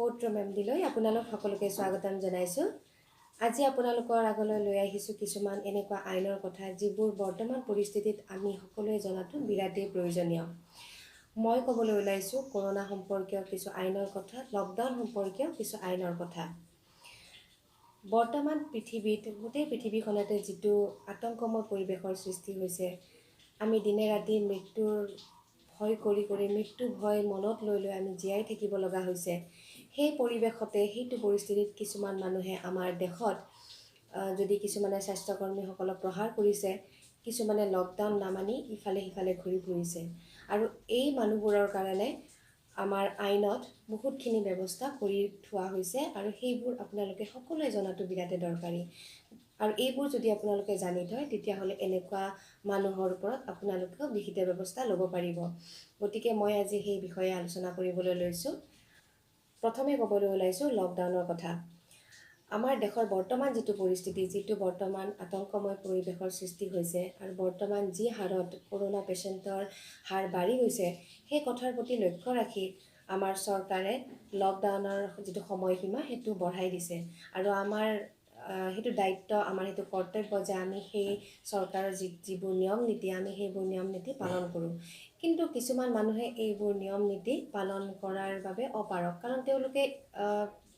কৌত্ৰ মেমদিলৈ আপোনালোক সকলোকে স্বাগতম জনাইছোঁ। আজি আপোনালোকৰ আগলৈ লৈ আহিছোঁ কিছুমান এনেকুৱা আইনৰ কথা যিবোৰ বৰ্তমান পৰিস্থিতিত আমি সকলোৱে জনাটো বিৰাটেই প্ৰয়োজনীয়। মই ক'বলৈ ওলাইছোঁ কৰোনা সম্পৰ্কীয় কিছু আইনৰ কথা, লকডাউন সম্পৰ্কীয় কিছু আইনৰ কথা। বৰ্তমান পৃথিৱীত গোটেই পৃথিৱীখনতে যিটো আতংকময় পৰিৱেশৰ সৃষ্টি হৈছে, আমি দিনে ৰাতি মৃত্যুৰ ভয় কৰি মৃত্যু ভয় মনত লৈ আমি জীয়াই থাকিব লগা হৈছে। সেই পৰিৱেশতে সেইটো পৰিস্থিতিত কিছুমান মানুহে আমাৰ দেশত যদি কিছুমানে স্বাস্থ্যকৰ্মীসকলক প্ৰহাৰ কৰিছে, কিছুমানে লকডাউন নামানি ইফালে সিফালে ঘূৰি ফুৰিছে। আৰু এই মানুহবোৰৰ কাৰণে আমাৰ আইনত বহুতখিনি ব্যৱস্থা কৰি থোৱা হৈছে আৰু সেইবোৰ আপোনালোকে সকলোৱে জনাটো বিৰাটে দৰকাৰী। আৰু এইবোৰ যদি আপোনালোকে জানি থয় তেতিয়াহ'লে এনেকুৱা মানুহৰ ওপৰত আপোনালোকেও বিহিত ব্যৱস্থা ল'ব পাৰিব। গতিকে মই আজি সেই বিষয়ে আলোচনা কৰিবলৈ লৈছোঁ। প্ৰথমে ক'বলৈ ওলাইছোঁ লকডাউনৰ কথা। আমাৰ দেশৰ বৰ্তমান যিটো পৰিস্থিতি, যিটো বৰ্তমান আতংকময় পৰিৱেশৰ সৃষ্টি হৈছে আৰু বৰ্তমান যি হাৰত কৰোনা পেচেণ্টৰ হাৰ বাঢ়ি গৈছে, সেই কথাৰ প্ৰতি লক্ষ্য ৰাখি আমাৰ চৰকাৰে লকডাউনৰ যিটো সময়সীমা সেইটো বঢ়াই দিছে। আৰু আমাৰ সেইটো দায়িত্ব, আমাৰ সেইটো কৰ্তব্য যে আমি সেই চৰকাৰৰ যিবোৰ নিয়ম নীতি আমি সেইবোৰ নিয়ম নীতি পালন কৰোঁ। কিন্তু কিছুমান মানুহে এইবোৰ নিয়ম নীতি পালন কৰাৰ বাবে অপাৰক, কাৰণ তেওঁলোকে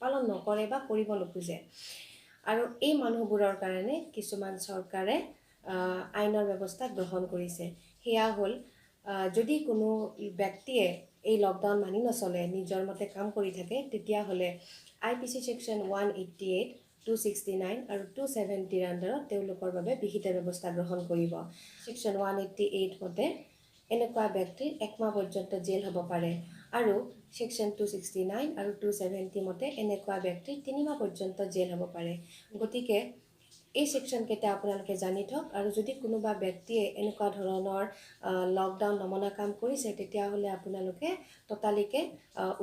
পালন নকৰে বা কৰিব নোখোজে। আৰু এই মানুহবোৰৰ কাৰণে কিছুমান চৰকাৰে আইনৰ ব্যৱস্থা গ্ৰহণ কৰিছে। সেয়া হ'ল, যদি কোনো ব্যক্তিয়ে এই লকডাউন মানি নচলে, নিজৰ মতে কাম কৰি থাকে, তেতিয়াহ'লে IPC ছেকশ্যন 188, 269 আৰু 270 আণ্ডাৰত তেওঁলোকৰ বাবে বিহিত ব্যৱস্থা গ্ৰহণ কৰিব। ছেকশ্যন 188 মতে এনেকুৱা ব্যক্তিৰ 1 মাহ পৰ্যন্ত জেল হ'ব পাৰে আৰু ছেকশ্যন 269 আৰু 270 মতে এনেকুৱা ব্যক্তিৰ 3 মাহ পৰ্যন্ত জেল হ'ব পাৰে। গতিকে এই ছেকশ্যনকেইটা আপোনালোকে জানি থওক। আৰু যদি কোনোবা ব্যক্তিয়ে এনেকুৱা ধৰণৰ লকডাউন নমনা কাম কৰিছে, তেতিয়াহ'লে আপোনালোকে ততালিকে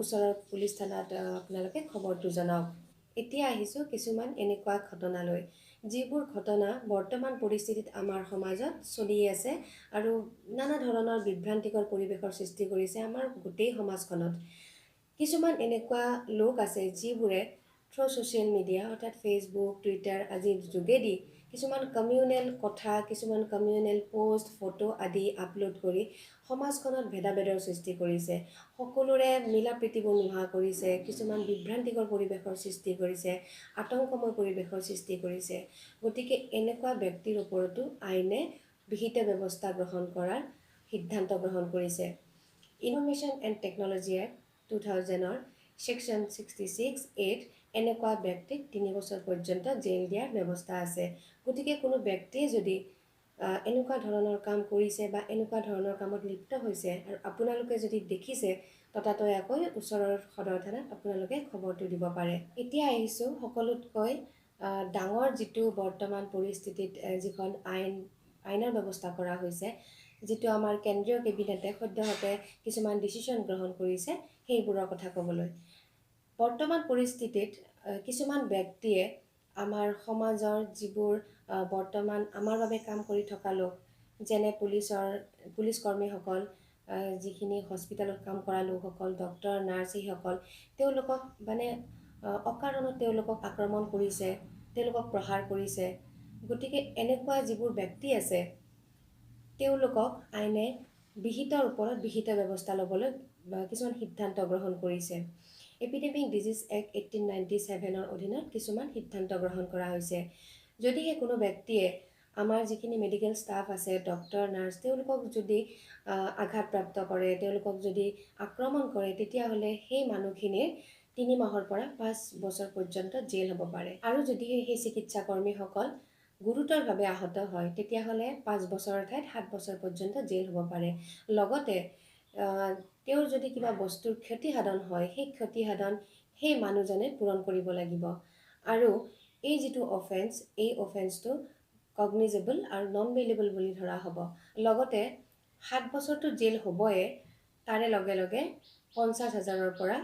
ওচৰৰ পুলিচ থানাত আপোনালোকে খবৰটো জনাওক। এতিয়া আহিছোঁ কিছুমান এনেকুৱা ঘটনালৈ, যিবোৰ ঘটনা বৰ্তমান পৰিস্থিতিত আমাৰ সমাজত চলি আছে আৰু নানা ধৰণৰ বিভ্ৰান্তিকৰ পৰিৱেশৰ সৃষ্টি কৰিছে আমাৰ গোটেই সমাজখনত। কিছুমান এনেকুৱা লোক আছে যিবোৰে থ্ৰু ছ'চিয়েল মিডিয়া অৰ্থাৎ ফেচবুক, টুইটাৰ আদিৰ যোগেদি কিছুমান কমিউনেল কথা, কিছুমান কমিউনেল পোষ্ট, ফটো আদি আপলোড কৰি সমাজখনত ভেদাভেদৰ সৃষ্টি কৰিছে, সকলোৰে মিলা প্ৰীতিবোৰ নোহোৱা কৰিছে, কিছুমান বিভ্ৰান্তিকৰ পৰিৱেশৰ সৃষ্টি কৰিছে, আতংকময় পৰিৱেশৰ সৃষ্টি কৰিছে। গতিকে এনেকুৱা ব্যক্তিৰ ওপৰতো আইনে বিহিত ব্যৱস্থা গ্ৰহণ কৰাৰ সিদ্ধান্ত গ্ৰহণ কৰিছে। ইনফৰমেশ্যন এণ্ড টেকন'লজি এক্ট 2000ৰ ছেকশ্যন 66(8) এনেকুৱা ব্যক্তিক 3 বছৰ পৰ্যন্ত জেল দিয়াৰ ব্যৱস্থা আছে। গতিকে কোনো ব্যক্তিয়ে যদি এনেকুৱা ধৰণৰ কাম কৰিছে বা এনেকুৱা ধৰণৰ কামত লিপ্ত হৈছে আৰু আপোনালোকে যদি দেখিছে, ততাতৈয়াকৈ ওচৰৰ সদৰ থানাত আপোনালোকে খবৰটো দিব পাৰে। এতিয়া আহিছোঁ সকলোতকৈ ডাঙৰ যিটো বৰ্তমান পৰিস্থিতিত যিখন আইনৰ ব্যৱস্থা কৰা হৈছে, যিটো আমাৰ কেন্দ্ৰীয় কেবিনেটে সদ্যহতে কিছুমান ডিচিশ্যন গ্ৰহণ কৰিছে, সেইবোৰৰ কথা ক'বলৈ। বৰ্তমান পৰিস্থিতিত কিছুমান ব্যক্তিয়ে আমাৰ সমাজৰ যিবোৰ বৰ্তমান আমাৰ বাবে কাম কৰি থকা লোক, যেনে পুলিচ কৰ্মীসকল, যিখিনি হস্পিটেলত কাম কৰা লোকসকল, ডক্টৰ, নাৰ্ছ, এইসকল, তেওঁলোকক অকাৰণত তেওঁলোকক আক্ৰমণ কৰিছে, তেওঁলোকক প্ৰহাৰ কৰিছে। গতিকে এনেকুৱা যিবোৰ ব্যক্তি আছে, তেওঁলোকক আইনে বিহিতৰ ওপৰত বিহিত ব্যৱস্থা ল'বলৈ কিছুমান সিদ্ধান্ত গ্ৰহণ কৰিছে। এপিডেমিক ডিজিজ এক্ট 1897ৰ অধীনত কিছুমান সিদ্ধান্ত গ্ৰহণ কৰা হৈছে। যদিহে কোনো ব্যক্তিয়ে আমাৰ যিখিনি মেডিকেল ষ্টাফ আছে, ডক্টৰ, নাৰ্ছ, তেওঁলোকক যদি আঘাতপ্ৰাপ্ত কৰে, তেওঁলোকক যদি আক্ৰমণ কৰে, তেতিয়াহ'লে সেই মানুহখিনিৰ 3 মাহৰ পৰা 5 বছৰ পৰ্যন্ত জেল হ'ব পাৰে। আৰু যদিহে সেই চিকিৎসা কৰ্মীসকল গুৰুতৰভাৱে আহত হয়, তেতিয়াহ'লে 5 বছৰৰ ঠাইত 7 বছৰ পৰ্যন্ত জেল হ'ব পাৰে। লগতে তেওঁৰ যদি কিবা বস্তুৰ ক্ষতিসাধন হয়, সেই ক্ষতিসাধন সেই মানুহজনে পূৰণ কৰিব লাগিব। আৰু এই যিটো অফেন্স, এই অফেন্সটো কগনিজেবল আৰু নন বেইলেবল বুলি ধৰা হ'ব। লগতে 7 বছৰটো জেল হ'বয়ে, তাৰে লগে লগে 50,000ৰ পৰা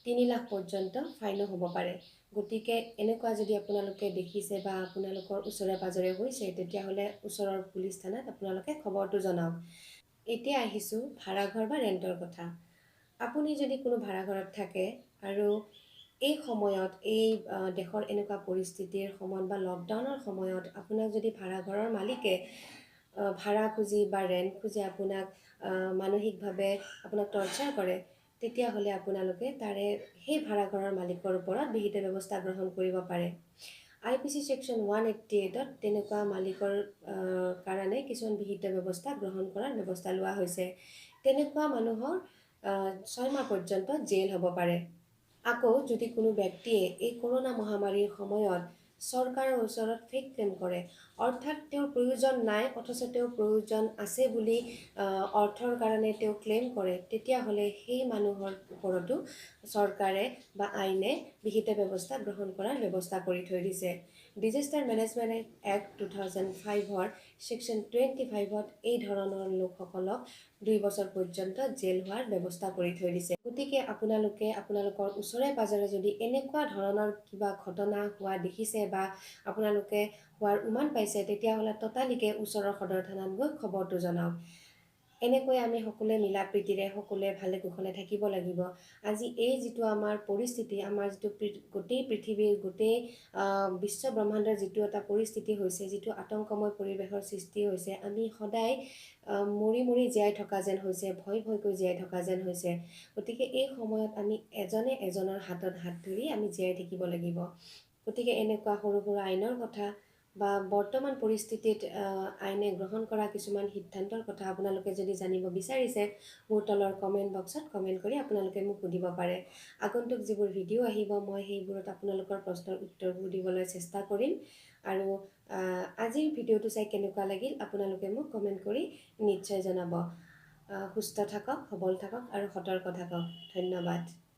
3 লাখ পৰ্যন্ত ফাইনো হ'ব পাৰে। গতিকে এনেকুৱা যদি আপোনালোকে দেখিছে বা আপোনালোকৰ ওচৰে পাজৰে হৈছে, তেতিয়াহ'লে ওচৰৰ পুলিচ থানাত আপোনালোকে খবৰটো জনাওক। এতিয়া আহিছোঁ ভাড়াঘৰ বা ৰেণ্টৰ কথা। আপুনি যদি কোনো ভাড়াঘৰত থাকে আৰু এই সময়ত এই দেশৰ এনেকুৱা পৰিস্থিতিৰ সময়ত বা লকডাউনৰ সময়ত আপোনাক যদি ভাড়াঘৰৰ মালিকে ভাড়া খুজি বা ৰেণ্ট খুজি আপোনাক মানসিকভাৱে আপোনাক টৰ্চাৰ কৰে, তেতিয়াহ'লে আপোনালোকে তাৰে সেই ভাড়াঘৰৰ মালিকৰ ওপৰত বিহিত ব্যৱস্থা গ্ৰহণ কৰিব পাৰে। IPC ছেকশ্যন 188ত তেনেকুৱা মালিকৰ কাৰণে কিছুমান বিহিত ব্যৱস্থা গ্ৰহণ কৰাৰ ব্যৱস্থা লোৱা হৈছে। তেনেকুৱা মানুহৰ 6 মাহ পৰ্যন্ত জেল হ'ব পাৰে। আকৌ যদি কোনো ব্যক্তিয়ে এই কৰোণা মহামাৰীৰ সময়ত চৰকাৰৰ ওচৰত ফেক ক্লেইম কৰে, অৰ্থাৎ তেওঁৰ প্ৰয়োজন নাই অথচ তেওঁৰ প্ৰয়োজন আছে বুলি অৰ্থৰ কাৰণে তেওঁ ক্লেইম কৰে, তেতিয়াহ'লে সেই মানুহৰ ওপৰতো চৰকাৰে বা আইনে বিহিত ব্যৱস্থা গ্ৰহণ কৰাৰ ব্যৱস্থা কৰি থৈ দিছে। ডিজাষ্টাৰ মেনেজমেণ্ট এক্ট 2005ৰ ছেকশ্যন 25ত এই ধৰণৰ লোকসকলক 2 বছৰ পৰ্যন্ত জেল হোৱাৰ ব্যৱস্থা কৰি থৈ দিছে। গতিকে আপোনালোকে আপোনালোকৰ ওচৰে পাজৰে যদি এনেকুৱা ধৰণৰ কিবা ঘটনা হোৱা দেখিছে বা আপোনালোকে হোৱাৰ উমান পাইছে, তেতিয়াহ'লে ততালিকে ওচৰৰ সদৰ থানাত গৈ খবৰটো জনাওক। এনেকৈ আমি সকলোৱে মিলা প্ৰীতিৰে সকলোৱে ভালে কুশলে থাকিব লাগিব। আজি এই যিটো আমাৰ পৰিস্থিতি, আমাৰ যিটো গোটেই পৃথিৱীৰ গোটেই বিশ্ব ব্ৰহ্মাণ্ডৰ যিটো এটা পৰিস্থিতি হৈছে, যিটো আতংকময় পৰিৱেশৰ সৃষ্টি হৈছে, আমি সদায় মৰি মৰি জীয়াই থকা যেন হৈছে, ভয় ভয়কৈ জীয়াই থকা যেন হৈছে। গতিকে এই সময়ত আমি এজনে এজনৰ হাতত হাত ধৰি আমি জীয়াই থাকিব লাগিব। গতিকে এনেকুৱা সৰু সৰু আইনৰ কথা বা বৰ্তমান পৰিস্থিতিত আইনে গ্ৰহণ কৰা কিছুমান সিদ্ধান্তৰ কথা আপোনালোকে যদি জানিব বিচাৰিছে, মোৰ তলৰ কমেণ্ট বক্সত কমেণ্ট কৰি আপোনালোকে মোক সুধিব পাৰে। আগন্তুক যিবোৰ ভিডিঅ' আহিব, মই সেইবোৰত আপোনালোকৰ প্ৰশ্নৰ উত্তৰবোৰ দিবলৈ চেষ্টা কৰিম। আৰু আজিৰ ভিডিঅ'টো চাই কেনেকুৱা লাগিল আপোনালোকে মোক কমেণ্ট কৰি নিশ্চয় জনাব। সুস্থ থাকক, সবল থাকক আৰু সতৰ্ক থাকক। ধন্যবাদ।